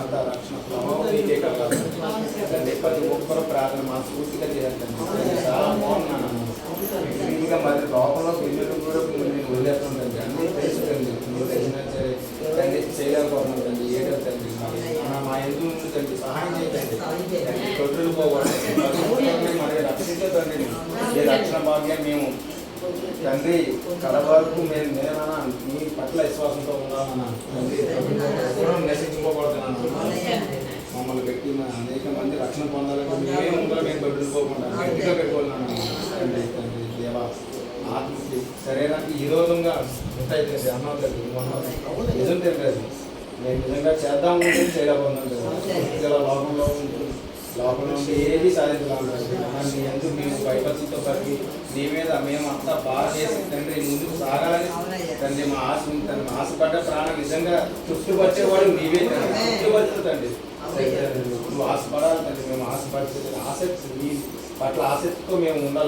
అంత రక్షణ ప్రభావం మీకే కలగాలి తండ్రి. ప్రతి ఒక్కరూ ప్రార్థన మనస్ఫూర్తిగా చేయాలండి. చాలా బాగున్నాను ఇంకా మరి లోపల పిల్లలు కూడా నేను వదిలేస్తుంటండి. అన్నీ తెలుసుకండి మీరు తెలిసినా సరే తండ్రి చేయలేకపోతున్నాం తండ్రి. ఏదో తండ్రి మా ఎందుకు తండ్రి సహాయం చేయండి. తొట్టులు పోవాలి మరి రక్షించదండి. ఈ రక్షణ భాగ్యం మేము తండ్రి కడ వరకు నేనన్నా మీ పట్ల విశ్వాసంతో ఉన్నామన్నా తండ్రి. నశించుకోకూడదు మమ్మల్ని పెట్టి అనేక మంది రక్షణ పొందాలని మేమే ముందర మేము పెట్టుకోకుండా గట్టిగా పెట్టుకున్నాను తండ్రి. తండ్రి దేవా ఆత్మకి శరీరానికి విరోధంగా ఉంటాయి తండ్రి. అన్నా తండ్రి నిజం తెలియదు నేను నిజంగా చేద్దామంటే చేయలేకపోతున్నాను. లోపల నుండి ఏది సాధించాలి ఎందుకు మేము భయపడుతో పట్టి నీ మీద మేము అంతా బాగా చేసి తండ్రి ముందుకు సాగాలని తండ్రి. మా ఆశ తండ్రి ఆశపడ్డ ప్రాణం నిజంగా తృప్తిపరిచేవాడు నీవే తండ్రి. తృప్తిపరుచుతండి నువ్వు ఆశపడాలి తండ్రి. మేము ఆశపడితే ఆసక్తి నీ పట్ల ఆసక్తితో మేము ఉండాలి.